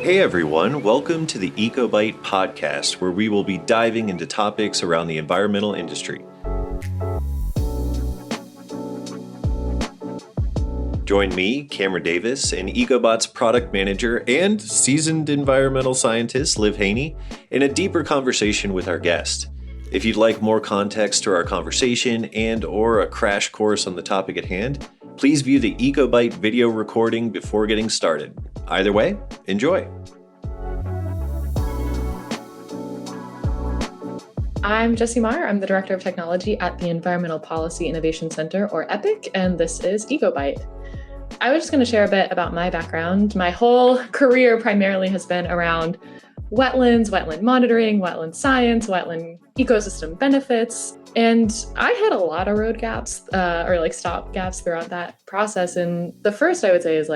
Hey everyone, welcome to the Ecobite podcast, where we will be diving into topics around the environmental industry. Join me, Cameron Davis, and Ecobot's product manager and seasoned environmental scientist, Liv Haney, in a deeper conversation with our guest. If you'd like more context to our conversation and/or a crash course on the topic at hand, please view the Ecobite video recording before getting started. Either way, enjoy. I'm Jessie Mahr. I'm the Director of Technology at the Environmental Policy Innovation Center, or EPIC, and this is Ecobite. I was just going to share a bit about my background. My whole career primarily has been around wetlands, wetland monitoring, wetland science, wetland ecosystem benefits. And I had a lot of road gaps or stop gaps throughout that process. And the first I would say is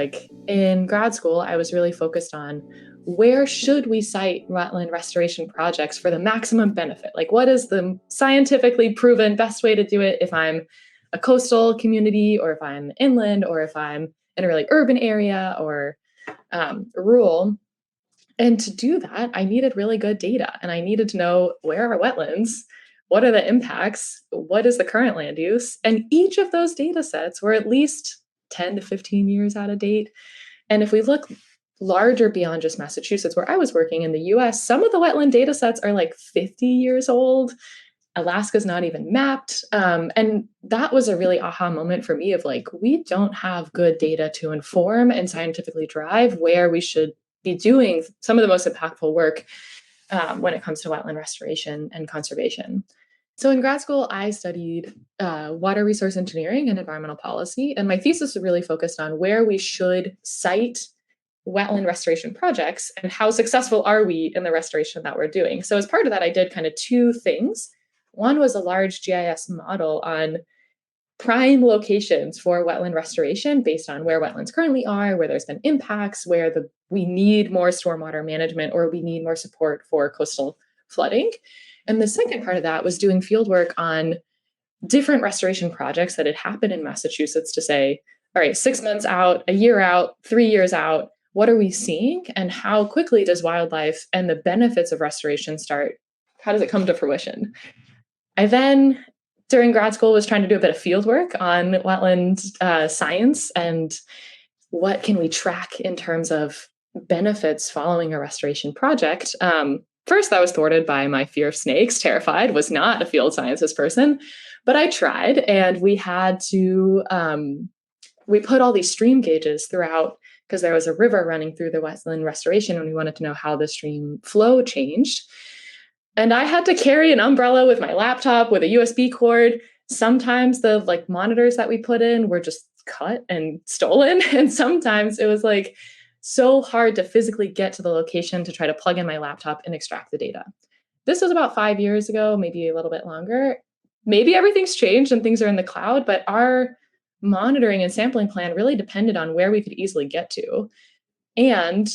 in grad school, I was really focused on where should we cite wetland restoration projects for the maximum benefit? What is the scientifically proven best way to do it if I'm a coastal community, or if I'm inland, or if I'm in a really urban area or rural? And to do that, I needed really good data, and I needed to know, where are wetlands? What are the impacts? What is the current land use? And each of those data sets were at least 10 to 15 years out of date. And if we look larger beyond just Massachusetts, where I was working in the US, some of the wetland data sets are 50 years old. Alaska's not even mapped. And that was a really aha moment for me of we don't have good data to inform and scientifically drive where we should be doing some of the most impactful work when it comes to wetland restoration and conservation. So in grad school, I studied water resource engineering and environmental policy. And my thesis was really focused on where we should cite wetland restoration projects and how successful are we in the restoration that we're doing. So as part of that, I did kind of two things. One was a large GIS model on prime locations for wetland restoration based on where wetlands currently are, where there's been impacts, where we need more stormwater management, or we need more support for coastal flooding. And the second part of that was doing field work on different restoration projects that had happened in Massachusetts to say, all right, 6 months out, a year out, 3 years out, what are we seeing? And how quickly does wildlife and the benefits of restoration start? How does it come to fruition? I then, during grad school, was trying to do a bit of field work on wetland science and what can we track in terms of benefits following a restoration project. First, that was thwarted by my fear of snakes. Terrified, was not a field sciences person, but I tried, and we had to, we put all these stream gauges throughout, because there was a river running through the wetland restoration, and we wanted to know how the stream flow changed. And I had to carry an umbrella with my laptop with a USB cord. Sometimes the monitors that we put in were just cut and stolen. And sometimes it was so hard to physically get to the location to try to plug in my laptop and extract the data. This was about 5 years ago, maybe a little bit longer. Maybe everything's changed and things are in the cloud, but our monitoring and sampling plan really depended on where we could easily get to. And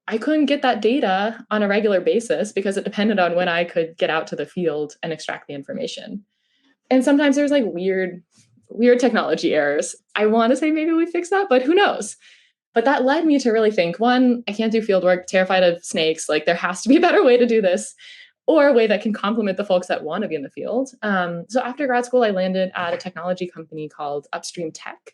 I couldn't get that data on a regular basis because it depended on when I could get out to the field and extract the information. And sometimes there's weird technology errors. I want to say maybe we fixed that, but who knows? But that led me to really think, one, I can't do field work, terrified of snakes. There has to be a better way to do this, or a way that can complement the folks that want to be in the field. So after grad school, I landed at a technology company called Upstream Tech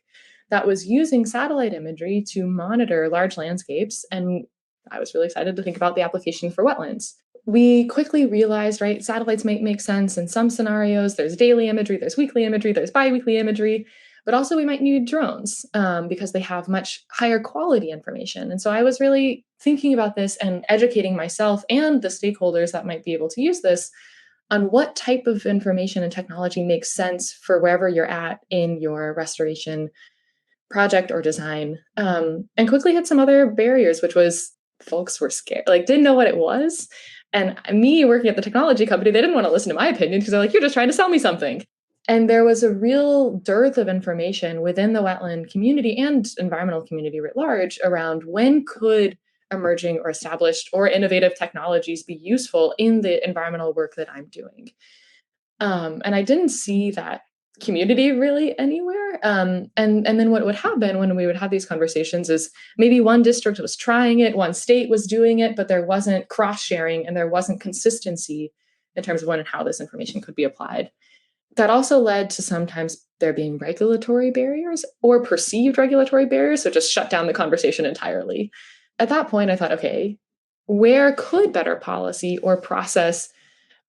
that was using satellite imagery to monitor large landscapes. And I was really excited to think about the application for wetlands. We quickly realized, satellites might make sense in some scenarios. There's daily imagery, there's weekly imagery, there's biweekly imagery, but also we might need drones because they have much higher quality information. And so I was really thinking about this and educating myself and the stakeholders that might be able to use this on what type of information and technology makes sense for wherever you're at in your restoration project or design, and quickly hit some other barriers, which was folks were scared, didn't know what it was. And me working at the technology company, they didn't want to listen to my opinion because they're you're just trying to sell me something. And there was a real dearth of information within the wetland community and environmental community writ large around when could emerging or established or innovative technologies be useful in the environmental work that I'm doing. And I didn't see that community really anywhere. And then what would happen when we would have these conversations is maybe one district was trying it, one state was doing it, but there wasn't cross sharing and there wasn't consistency in terms of when and how this information could be applied. That also led to sometimes there being regulatory barriers or perceived regulatory barriers, so just shut down the conversation entirely. At that point, I thought, okay, where could better policy or process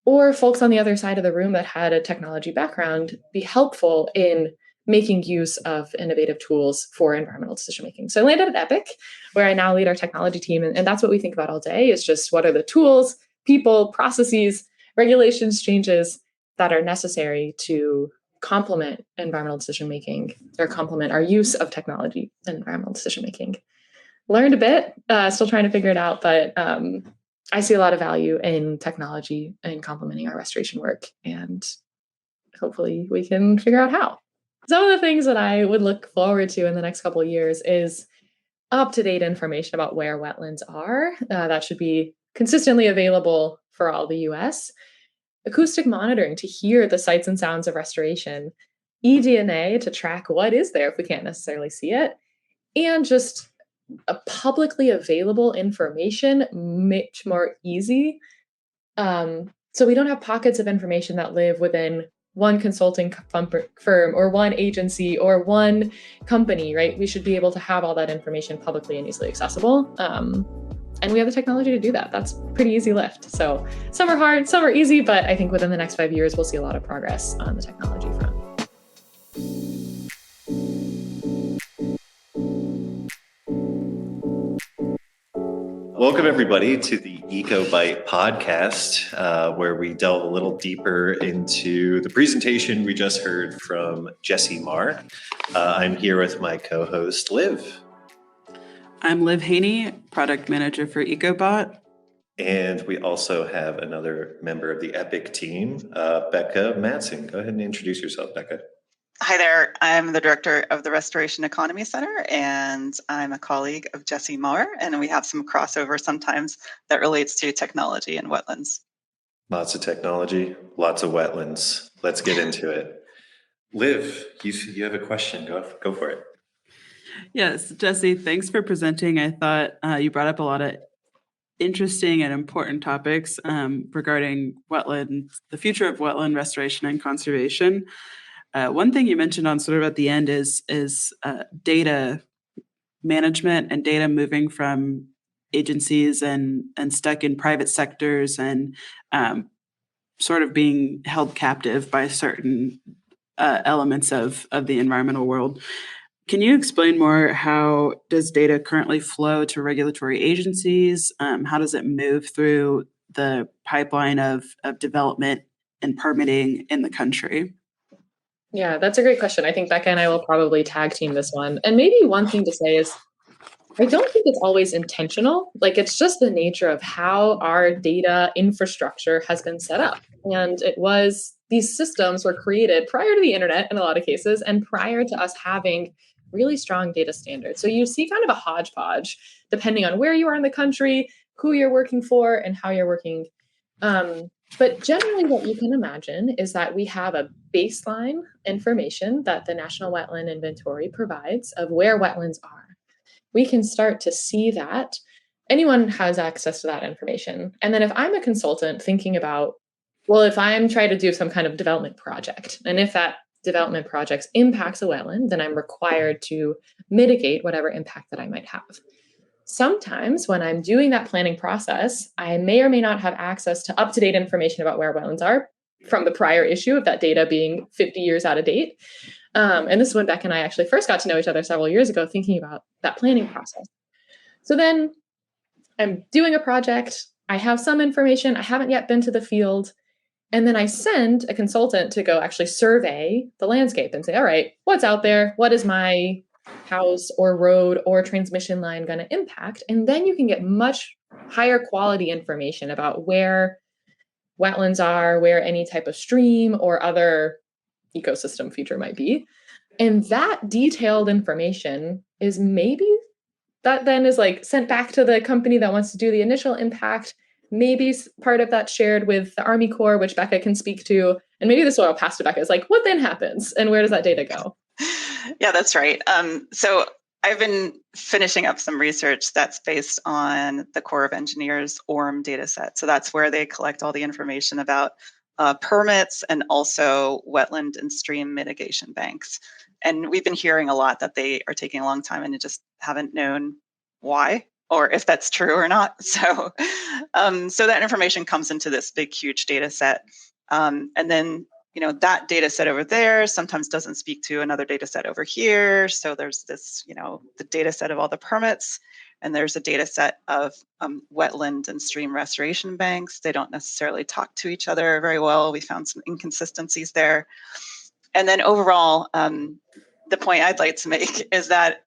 or folks on the other side of the room that had a technology background be helpful in making use of innovative tools for environmental decision making? So I landed at Epic, where I now lead our technology team. And that's what we think about all day, is just what are the tools, people, processes, regulations, changes that are necessary to complement environmental decision making or complement our use of technology in environmental decision making. Learned a bit, still trying to figure it out, but I see a lot of value in technology and complementing our restoration work, and hopefully we can figure out how. Some of the things that I would look forward to in the next couple of years is up-to-date information about where wetlands are. That should be consistently available for all the US. Acoustic monitoring to hear the sights and sounds of restoration. eDNA to track what is there if we can't necessarily see it. And just a publicly available information, much more easy. So we don't have pockets of information that live within one consulting firm or one agency or one company, right? We should be able to have all that information publicly and easily accessible. And we have the technology to do that. That's a pretty easy lift. So some are hard, some are easy, but I think within the next 5 years, we'll see a lot of progress on the technology front. Welcome, everybody, to the Ecobite podcast, where we delve a little deeper into the presentation we just heard from Jessie Mahr. I'm here with my co-host, Liv. I'm Liv Haney, product manager for Ecobite. And we also have another member of the Epic team, Becca Matson. Go ahead and introduce yourself, Becca. Hi there. I'm the director of the Restoration Economy Center, and I'm a colleague of Jessie Mahr, and we have some crossover sometimes that relates to technology and wetlands. Lots of technology, lots of wetlands. Let's get into it. Liv, you have a question. Go for it. Yes, Jessie, thanks for presenting. I thought you brought up a lot of interesting and important topics regarding wetland, the future of wetland restoration and conservation. One thing you mentioned on sort of at the end is data management and data moving from agencies and stuck in private sectors and sort of being held captive by certain elements of the environmental world. Can you explain more, how does data currently flow to regulatory agencies? How does it move through the pipeline of development and permitting in the country? Yeah, that's a great question. I think Becca and I will probably tag team this one. And maybe one thing to say is, I don't think it's always intentional. Like, it's just the nature of how our data infrastructure has been set up. And these systems were created prior to the internet in a lot of cases, and prior to us having really strong data standards. So you see kind of a hodgepodge, depending on where you are in the country, who you're working for, and how you're working. But generally what you can imagine is that we have a baseline information that the National Wetland Inventory provides of where wetlands are. We can start to see that. Anyone has access to that information. And then if I'm a consultant thinking about, well, if I'm trying to do some kind of development project, and if that development project impacts a wetland, then I'm required to mitigate whatever impact that I might have. Sometimes when I'm doing that planning process, I may or may not have access to up-to-date information about where wetlands are from the prior issue of that data being 50 years out of date. And this is when Beck and I actually first got to know each other several years ago, thinking about that planning process. So then I'm doing a project, I have some information, I haven't yet been to the field, and then I send a consultant to go actually survey the landscape and say, all right, what's out there? What is my house or road or transmission line going to impact? And then you can get much higher quality information about where wetlands are, where any type of stream or other ecosystem feature might be. And that detailed information is maybe that then is like sent back to the company that wants to do the initial impact. Maybe part of that shared with the Army Corps, which Becca can speak to, And maybe this will pass to Becca. It's like, what then happens and where does that data go? Yeah, that's right. So I've been finishing up some research that's based on the Corps of Engineers ORM dataset. So that's where they collect all the information about permits and also wetland and stream mitigation banks. And we've been hearing a lot that they are taking a long time and just haven't known why or if that's true or not. So, so that information comes into this big, huge data set. And then that data set over there sometimes doesn't speak to another data set over here. So there's this, the data set of all the permits, and there's a data set of wetland and stream restoration banks. They don't necessarily talk to each other very well. We found some inconsistencies there. And then overall, the point I'd like to make is that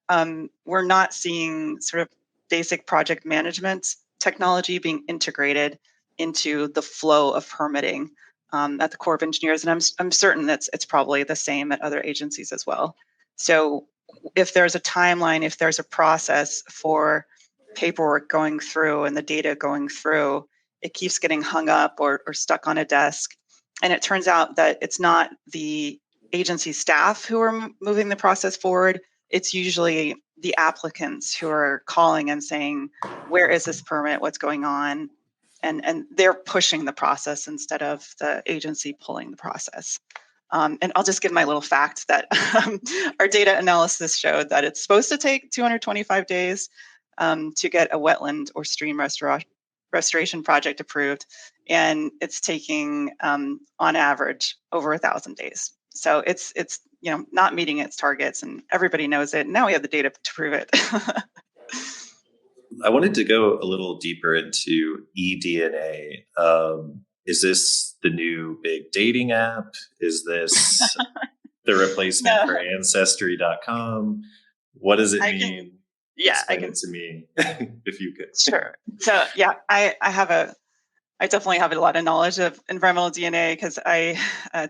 we're not seeing sort of basic project management technology being integrated into the flow of permitting at the Corps of Engineers, and I'm certain that it's probably the same at other agencies as well. So if there's a timeline, if there's a process for paperwork going through and the data going through, it keeps getting hung up or stuck on a desk. And it turns out that it's not the agency staff who are moving the process forward. It's usually the applicants who are calling and saying, where is this permit? What's going on? And they're pushing the process instead of the agency pulling the process. And I'll just give my little fact that our data analysis showed that it's supposed to take 225 days to get a wetland or stream restoration project approved. And it's taking, on average, over 1,000 days. So it's not meeting its targets, and everybody knows it. Now we have the data to prove it. I wanted to go a little deeper into eDNA. Is this the new big dating app? Is this the replacement for Ancestry.com? What does it mean? Explain it to me if you could. Sure. So yeah, I definitely have a lot of knowledge of environmental DNA because I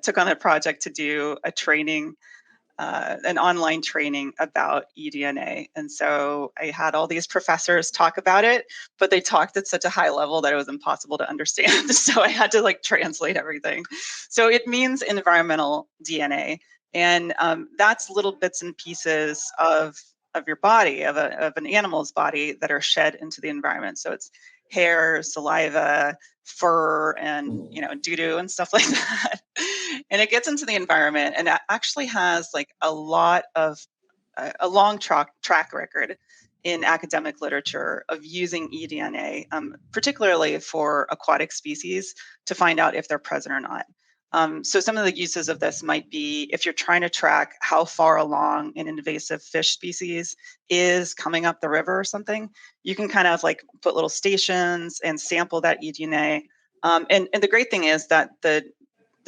took on a project to do a training, an online training about eDNA. And so I had all these professors talk about it, but they talked at such a high level that it was impossible to understand. So I had to translate everything. So it means environmental DNA. And that's little bits and pieces of your body, of an animal's body that are shed into the environment. So it's hair, saliva, fur, and doo-doo and stuff like that. And it gets into the environment, and it actually has a long track record in academic literature of using eDNA, particularly for aquatic species, to find out if they're present or not. So some of the uses of this might be if you're trying to track how far along an invasive fish species is coming up the river or something, you can kind of put little stations and sample that eDNA. And the great thing is that the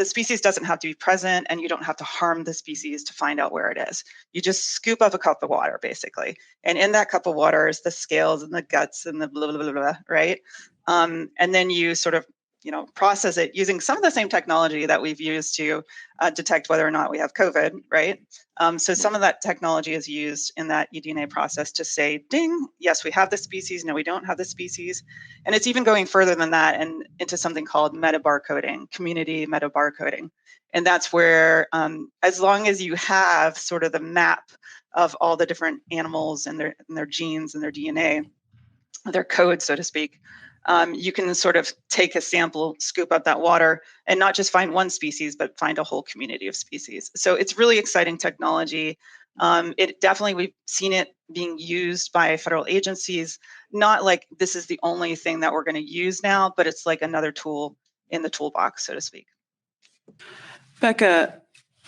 species doesn't have to be present, and you don't have to harm the species to find out where it is. You just scoop up a cup of water, basically. And in that cup of water is the scales and the guts and the blah, blah, blah, blah, right? And then you sort of process it using some of the same technology that we've used to detect whether or not we have COVID, right? So some of that technology is used in that eDNA process to say, ding, yes, we have the species, no, we don't have the species. And it's even going further than that and into something called metabarcoding, community metabarcoding. And that's where, as long as you have sort of the map of all the different animals and their genes and their DNA, their code, so to speak, you can sort of take a sample, scoop up that water, and not just find one species, but find a whole community of species. So it's really exciting technology. It definitely, we've seen it being used by federal agencies, not like this is the only thing that we're going to use now, but it's like another tool in the toolbox, so to speak. Becca,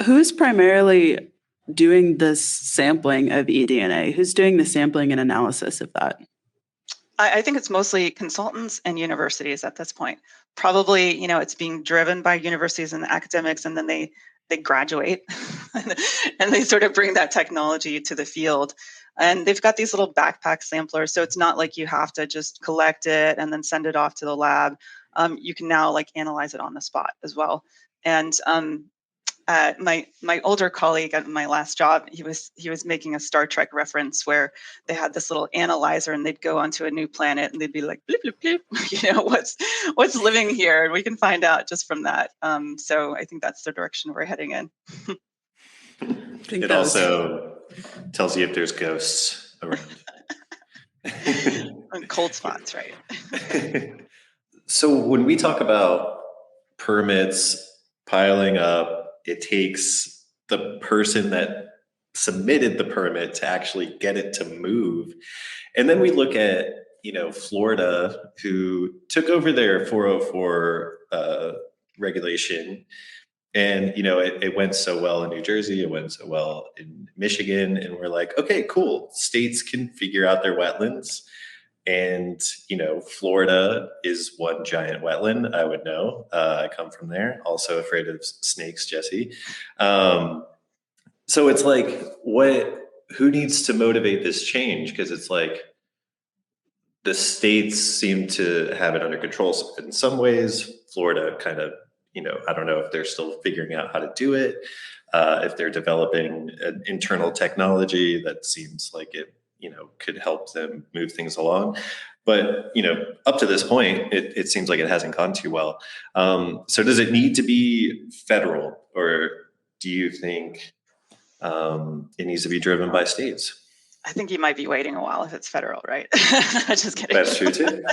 who's primarily doing this sampling of eDNA? Who's doing the sampling and analysis of that? I think it's mostly consultants and universities at this point. Probably, it's being driven by universities and academics, and then they graduate and they sort of bring that technology to the field. And they've got these little backpack samplers, so it's not like you have to just collect it and then send it off to the lab. You can now analyze it on the spot as well. And my older colleague at my last job, he was making a Star Trek reference where they had this little analyzer, and they'd go onto a new planet, and they'd be like, bloop, bloop, bloop, what's living here, and we can find out just from that. So I think that's the direction we're heading in. It also tells you if there's ghosts around. Cold spots, right? So when we talk about permits piling up, it takes the person that submitted the permit to actually get it to move. And then we look at, Florida, who took over their 404 regulation. And, it went so well in New Jersey, it went so well in Michigan. And we're like, okay, cool. States can figure out their wetlands. And, Florida is one giant wetland, I would know. I come from there, also afraid of snakes, Jessie. So it's like, who needs to motivate this change? Because it's like the states seem to have it under control. So in some ways, Florida kind of, I don't know if they're still figuring out how to do it, if they're developing an internal technology that seems like it, could help them move things along. But, up to this point, it seems like it hasn't gone too well. So does it need to be federal, or do you think it needs to be driven by states? I think you might be waiting a while if it's federal, right? Just kidding. That's true too.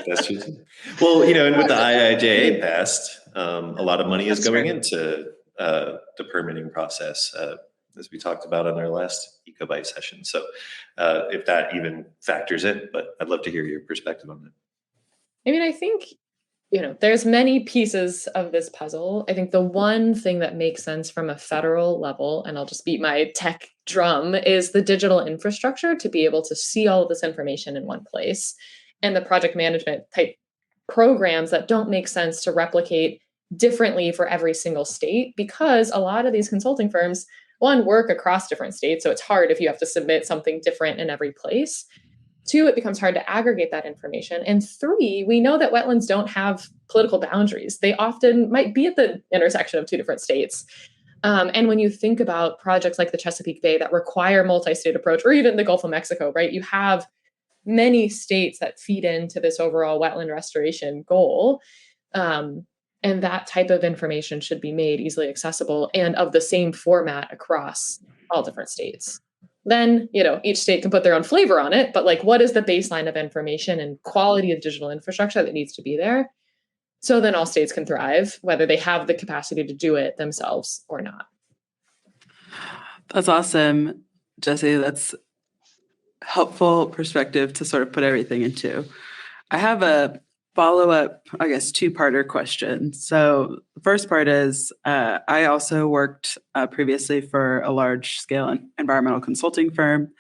Well, and with the IIJA passed, a lot of money is going into the permitting process, as we talked about on our last Ecobite session. So if that even factors in, but I'd love to hear your perspective on that. I mean, I think, there's many pieces of this puzzle. I think the one thing that makes sense from a federal level, and I'll just beat my tech drum, is the digital infrastructure to be able to see all of this information in one place, and the project management type programs that don't make sense to replicate differently for every single state, because a lot of these consulting firms, one, work across different states. So it's hard if you have to submit something different in every place. Two, it becomes hard to aggregate that information. And three, we know that wetlands don't have political boundaries. They often might be at the intersection of two different states. And when you think about projects like the Chesapeake Bay that require multi-state approach, or even the Gulf of Mexico, right? You have many states that feed into this overall wetland restoration goal. And that type of information should be made easily accessible and of the same format across all different states. Then, each state can put their own flavor on it, but what is the baseline of information and quality of digital infrastructure that needs to be there? So then all states can thrive, whether they have the capacity to do it themselves or not. That's awesome, Jessie. That's helpful perspective to sort of put everything into. I have a follow-up, I guess, two-parter question. So the first part is, I also worked previously for a large-scale environmental consulting firm.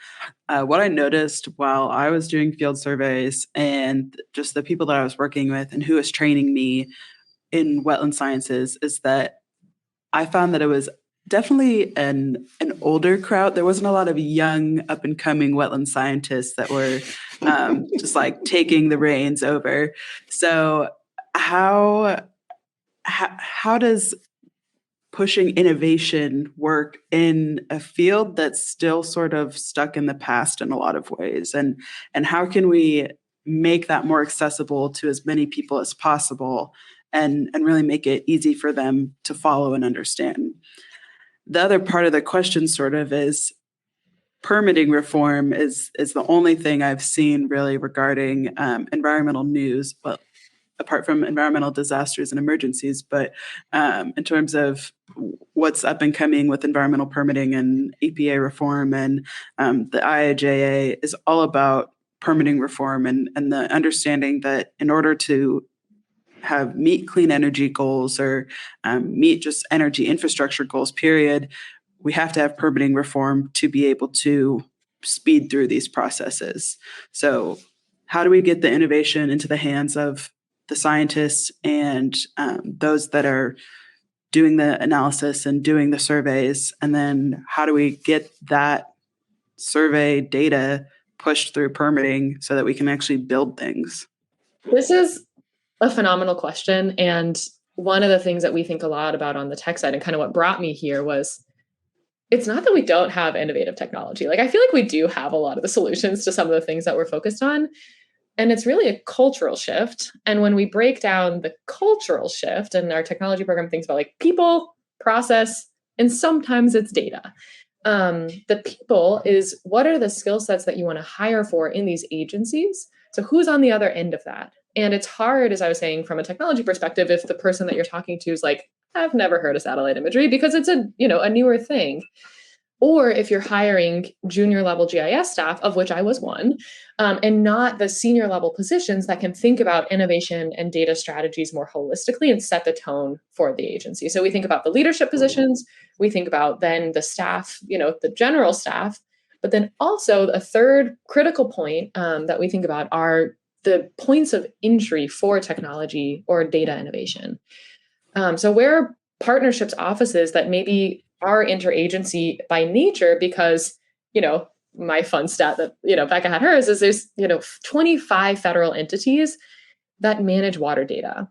What I noticed while I was doing field surveys and just the people that I was working with and who was training me in wetland sciences is that I found that it was definitely an older crowd. There wasn't a lot of young up and coming wetland scientists that were just taking the reins over. So how does pushing innovation work in a field that's still sort of stuck in the past in a lot of ways? And how can we make that more accessible to as many people as possible and really make it easy for them to follow and understand? The other part of the question sort of is permitting reform is the only thing I've seen really regarding environmental news, well, apart from environmental disasters and emergencies, but in terms of what's up and coming with environmental permitting and EPA reform and the IIJA is all about permitting reform and the understanding that in order to meet clean energy goals or meet just energy infrastructure goals, period, we have to have permitting reform to be able to speed through these processes. So how do we get the innovation into the hands of the scientists and those that are doing the analysis and doing the surveys? And then how do we get that survey data pushed through permitting so that we can actually build things? This is a phenomenal question. And one of the things that we think a lot about on the tech side, and kind of what brought me here, was it's not that we don't have innovative technology. Like, I feel like we do have a lot of the solutions to some of the things that we're focused on. And it's really a cultural shift. And when we break down the cultural shift, and our technology program thinks about like people, process, and sometimes it's data. The people is, what are the skill sets that you want to hire for in these agencies? So who's on the other end of that? And it's hard, as I was saying, from a technology perspective, if the person that you're talking to is like, I've never heard of satellite imagery, because it's a newer thing. Or if you're hiring junior level GIS staff, of which I was one, and not the senior level positions that can think about innovation and data strategies more holistically and set the tone for the agency. So we think about the leadership positions, we think about then the staff, the general staff, but then also a third critical point that we think about are the points of entry for technology or data innovation. So where partnerships offices that maybe are interagency by nature, because, my fun stat that, Becca had hers is there's, 25 federal entities that manage water data.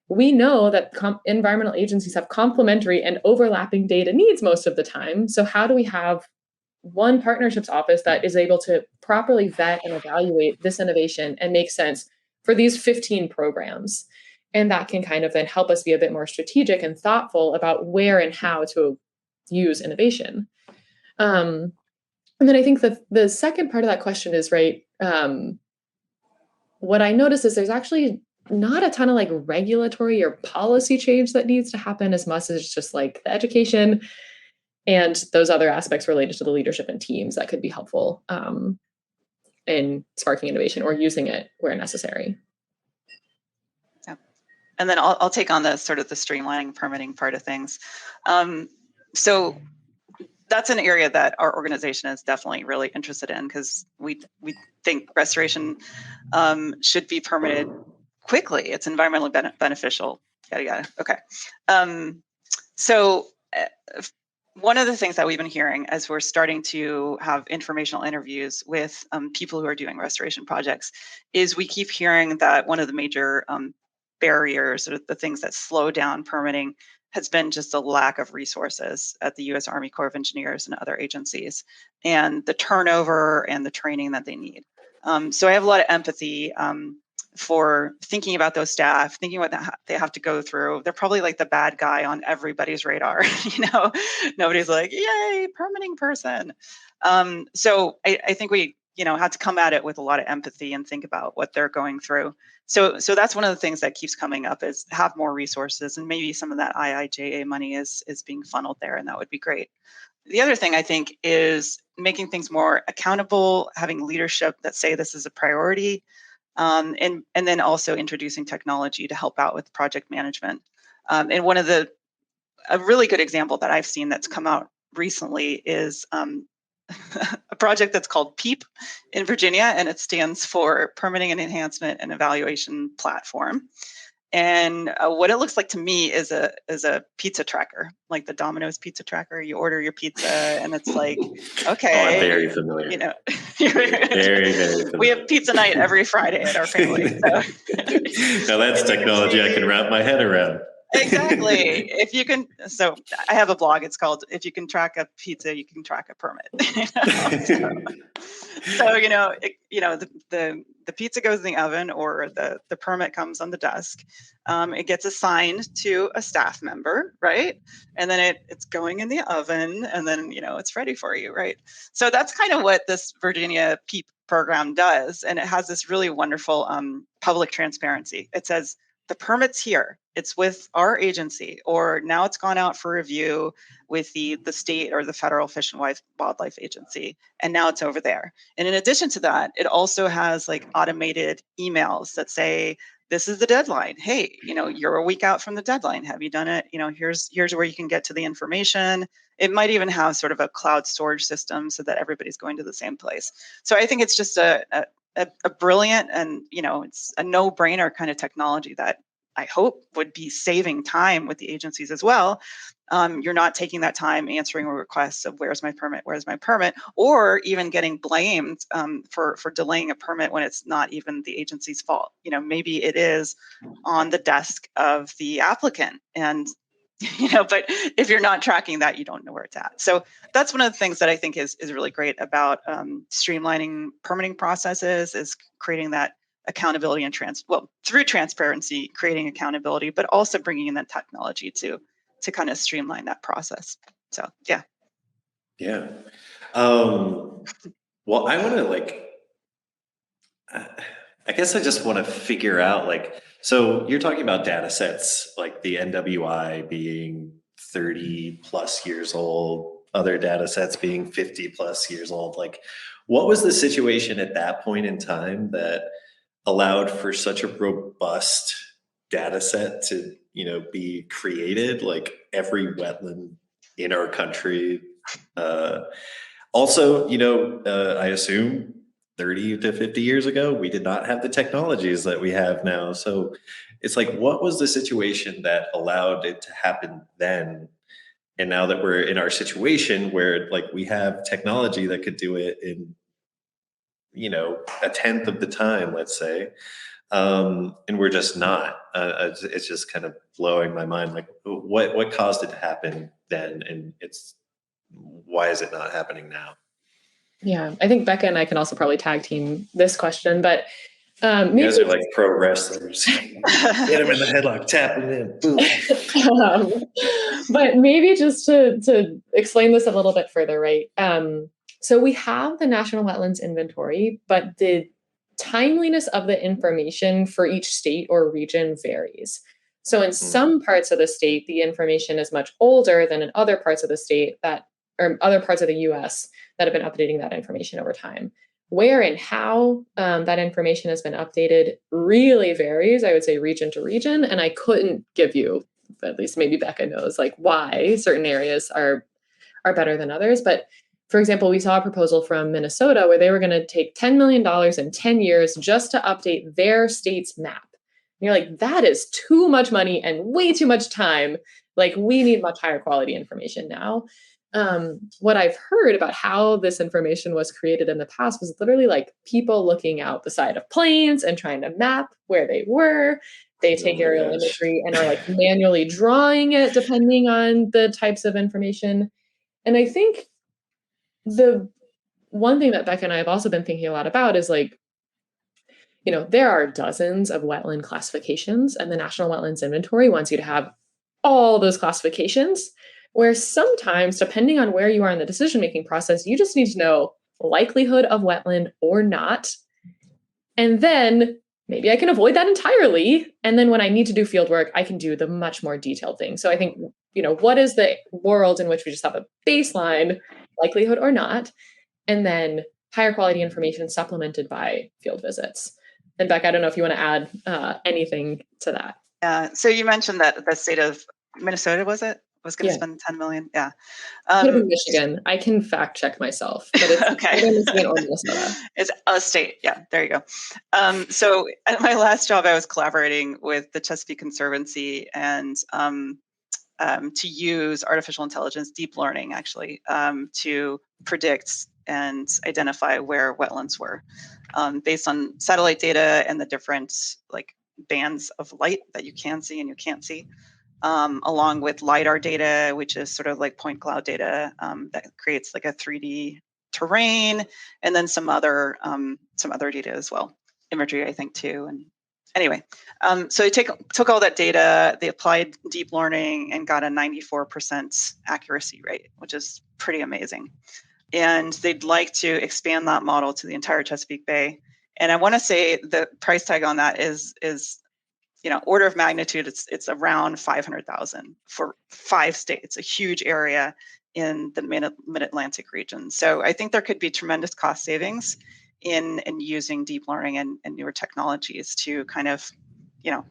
We know that environmental agencies have complementary and overlapping data needs most of the time. So how do we have one partnerships office that is able to properly vet and evaluate this innovation and make sense for these 15 programs? And that can kind of then help us be a bit more strategic and thoughtful about where and how to use innovation. And then I think the second part of that question is, right, what I notice is there's actually not a ton of like regulatory or policy change that needs to happen as much as just like the education and those other aspects related to the leadership and teams that could be helpful in sparking innovation or using it where necessary. And then I'll take on the sort of the streamlining permitting part of things. So that's an area that our organization is definitely really interested in, because we think restoration should be permitted quickly. It's environmentally beneficial, yada, yada. Okay. So one of the things that we've been hearing as we're starting to have informational interviews with people who are doing restoration projects is we keep hearing that one of the major barriers, or the things that slow down permitting, has been just a lack of resources at the U.S. Army Corps of Engineers and other agencies, and the turnover and the training that they need. So I have a lot of empathy for thinking about those staff, thinking what they have to go through. They're probably like the bad guy on everybody's radar. Nobody's like, yay, permitting person. So I think we have to come at it with a lot of empathy and think about what they're going through. So that's one of the things that keeps coming up, is have more resources, and maybe some of that IIJA money is being funneled there, and that would be great. The other thing I think is making things more accountable, having leadership that say this is a priority, and then also introducing technology to help out with project management. And a really good example that I've seen that's come out recently is a project that's called PEEP in Virginia, and it stands for Permitting and Enhancement and Evaluation Platform. And what it looks like to me is a pizza tracker, like the Domino's pizza tracker. You order your pizza, and it's like, okay, I'm very familiar. Very, very familiar. We have pizza night every Friday at our family. So. Now that's technology I can wrap my head around. Exactly. If you can, so I have a blog. It's called "If You Can Track a Pizza, You Can Track a Permit." The pizza goes in the oven, or the permit comes on the desk. It gets assigned to a staff member, right? And then it's going in the oven, and then it's ready for you, right? So that's kind of what this Virginia PEEP program does, and it has this really wonderful public transparency. It says, the permit's here. It's with our agency, or now it's gone out for review with the state or the federal Fish and Wildlife Agency, and now it's over there. And in addition to that, it also has like automated emails that say, this is the deadline. Hey, you're a week out from the deadline. Have you done it? Here's where you can get to the information. It might even have sort of a cloud storage system so that everybody's going to the same place. So I think it's just a brilliant and it's a no-brainer kind of technology that I hope would be saving time with the agencies as well, You're not taking that time answering requests of where's my permit, or even getting blamed for delaying a permit when it's not even the agency's fault. Maybe it is on the desk of the applicant, and but if you're not tracking that, you don't know where it's at. So that's one of the things that I think is really great about streamlining permitting processes, is creating that accountability and through transparency, creating accountability, but also bringing in that technology to kind of streamline that process. So yeah. Yeah. Well, I want to I guess I just want to figure out so you're talking about data sets like the NWI being 30 plus years old, other data sets being 50 plus years old. What was the situation at that point in time that allowed for such a robust data set to, be created, like every wetland in our country? Also, I assume 30 to 50 years ago, we did not have the technologies that we have now. So it's what was the situation that allowed it to happen then? And now that we're in our situation where we have technology that could do it in, a tenth of the time, let's say, and we're just not. It's just kind of blowing my mind. What caused it to happen then, and why is it not happening now? Yeah, I think Becca and I can also probably tag team this question, but you guys are like pro wrestlers. Get him in the headlock, tap him in, boom. But maybe just to explain this a little bit further, right? So we have the National Wetlands Inventory, but the timeliness of the information for each state or region varies. So in some parts of the state, the information is much older than in other parts of the state or other parts of the US that have been updating that information over time. Where and how that information has been updated really varies, I would say, region to region. And I couldn't give you, at least maybe Becca knows, why certain areas are better than others. But for example, we saw a proposal from Minnesota where they were going to take $10 million in 10 years just to update their state's map. And you're like, that is too much money and way too much time. We need much higher quality information now. What I've heard about how this information was created in the past was literally people looking out the side of planes and trying to map where they were. They take aerial imagery and are manually drawing it depending on the types of information. And I think the one thing that Becca and I have also been thinking a lot about is there are dozens of wetland classifications, and the National Wetlands Inventory wants you to have all those classifications, where sometimes, depending on where you are in the decision-making process, you just need to know likelihood of wetland or not. And then maybe I can avoid that entirely. And then when I need to do field work, I can do the much more detailed thing. So I think, what is the world in which we just have a baseline, likelihood or not, and then higher quality information supplemented by field visits? And Becca, I don't know if you want to add anything to that. So you mentioned that the state of Minnesota, was going to spend 10 million. Yeah. Michigan. I can fact check myself, but it's okay. Michigan or Minnesota. It's a state. Yeah, there you go. So at my last job, I was collaborating with the Chesapeake Conservancy and to use artificial intelligence, deep learning, actually, to predict and identify where wetlands were based on satellite data and the different bands of light that you can see and you can't see. Along with LiDAR data, which is sort of point cloud data that creates a 3D terrain, and then some other data as well, imagery, I think, too. And anyway, so they took all that data, they applied deep learning, and got a 94% accuracy rate, which is pretty amazing. And they'd like to expand that model to the entire Chesapeake Bay. And I want to say the price tag on that is order of magnitude, it's around 500,000 for 5 states, a huge area in the mid-Atlantic region. So I think there could be tremendous cost savings in using deep learning and newer technologies to kind of,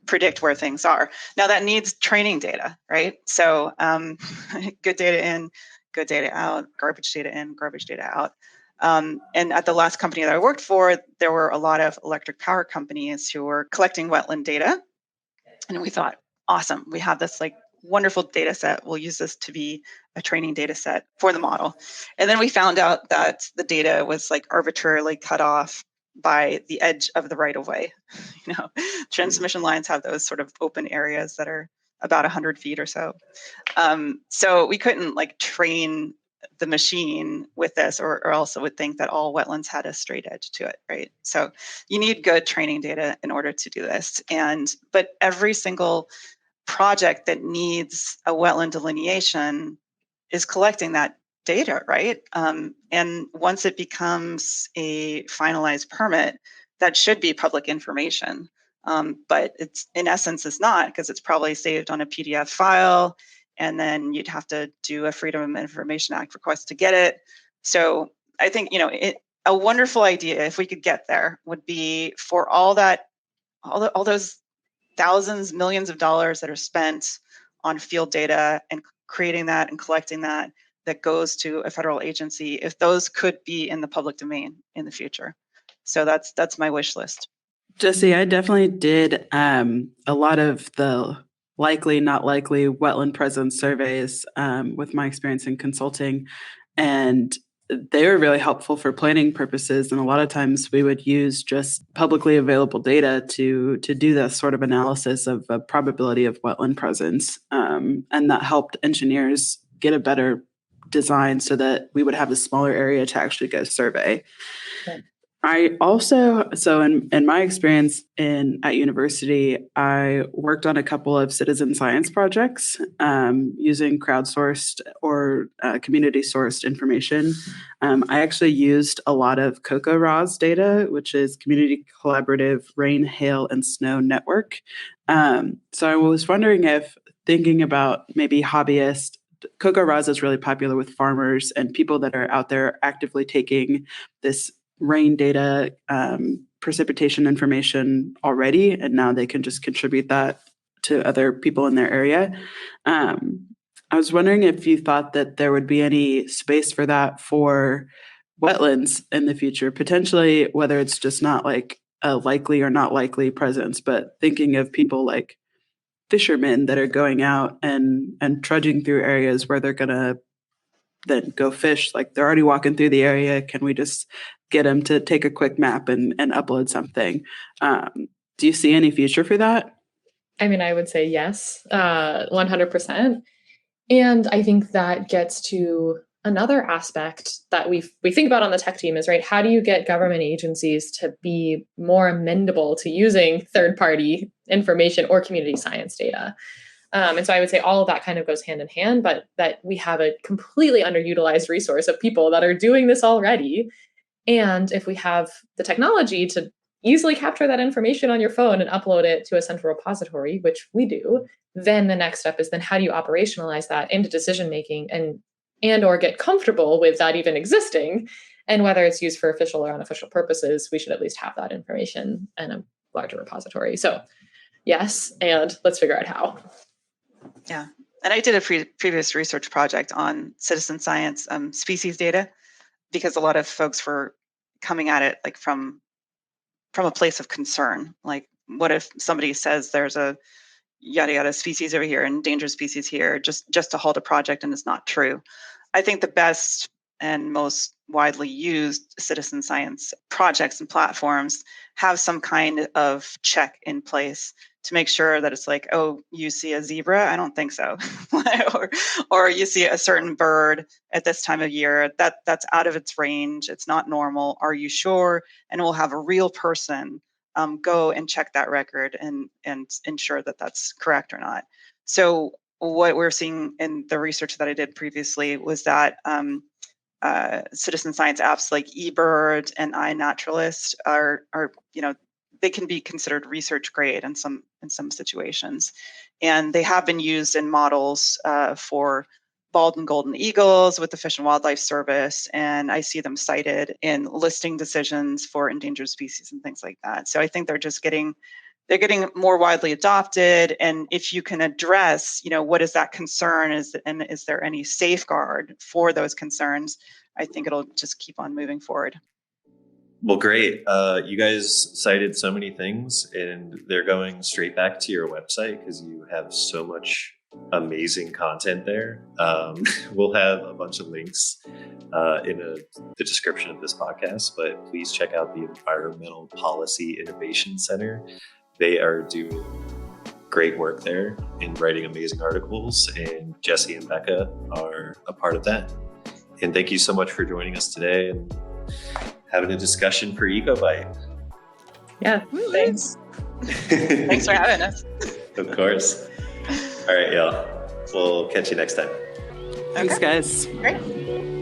predict where things are. Now that needs training data, right? So good data in, good data out, garbage data in, garbage data out. And at the last company that I worked for, there were a lot of electric power companies who were collecting wetland data. And we thought, awesome, we have this wonderful data set. We'll use this to be a training data set for the model. And then we found out that the data was like arbitrarily cut off by the edge of the right of way. Transmission lines have those sort of open areas that are about 100 feet or so. So we couldn't like train the machine with this, or else it would think that all wetlands had a straight edge to it, right? So you need good training data in order to do this. But every single project that needs a wetland delineation is collecting that data, right? And once it becomes a finalized permit, that should be public information. But it's in essence is not, because it's probably saved on a PDF file, and then you'd have to do a Freedom of Information Act request to get it. So I think a wonderful idea, if we could get there, would be for all those thousands, millions of dollars that are spent on field data and creating that and collecting that goes to a federal agency, if those could be in the public domain in the future. So that's my wish list. Jessie, I definitely did a lot of the likely, not likely wetland presence surveys with my experience in consulting. And they were really helpful for planning purposes. And a lot of times we would use just publicly available data to do this sort of analysis of a probability of wetland presence. And that helped engineers get a better design so that we would have a smaller area to actually go survey. Okay. I also, so in my experience at university, I worked on a couple of citizen science projects using crowdsourced or community-sourced information. I actually used a lot of COCO-RAS data, which is Community Collaborative Rain, Hail, and Snow Network. So I was wondering if, thinking about maybe hobbyists, COCO-RAS is really popular with farmers and people that are out there actively taking this rain data, precipitation information already, and now they can just contribute that to other people in their area. I was wondering if you thought that there would be any space for that for wetlands in the future, potentially, whether it's just not like a likely or not likely presence, but thinking of people like fishermen that are going out and trudging through areas where they're going to then go fish. Like they're already walking through the area. Can we just get them to take a quick map and upload something? Do you see any future for that? I mean, I would say yes, 100%. And I think that gets to another aspect that we think about on the tech team is, right, how do you get government agencies to be more amenable to using third-party information or community science data? And so I would say all of that kind of goes hand in hand, but that we have a completely underutilized resource of people that are doing this already. And if we have the technology to easily capture that information on your phone and upload it to a central repository, which we do, then the next step is then how do you operationalize that into decision-making and or get comfortable with that even existing? And whether it's used for official or unofficial purposes, we should at least have that information in a larger repository. So yes, and let's figure out how. Yeah, and I did a previous research project on citizen science species data, because a lot of folks were coming at it like from a place of concern. Like, what if somebody says there's a yada yada species over here, endangered species here, just to halt a project, and it's not true. I think the best and most widely used citizen science projects and platforms have some kind of check in place to make sure that it's like, oh, you see a zebra? I don't think so. or you see a certain bird at this time of year, that's out of its range. It's not normal. Are you sure? And we'll have a real person go and check that record and ensure that that's correct or not. So what we're seeing in the research that I did previously was that citizen science apps like eBird and iNaturalist are they can be considered research grade in some situations, and they have been used in models for bald and golden eagles with the Fish and Wildlife Service, and I see them cited in listing decisions for endangered species and things like that. So I think they're getting more widely adopted, and if you can address, what is that concern, is there any safeguard for those concerns, I think it'll just keep on moving forward. Well, great. You guys cited so many things, and they're going straight back to your website because you have so much amazing content there. We'll have a bunch of links in the description of this podcast, but please check out the Environmental Policy Innovation Center. They are doing great work there in writing amazing articles, and Jessie and Becca are a part of that. And thank you so much for joining us today and having a discussion for Ecobite. Yeah, thanks. Thanks for having us. Of course. All right, y'all. We'll catch you next time. Thanks, guys. Great.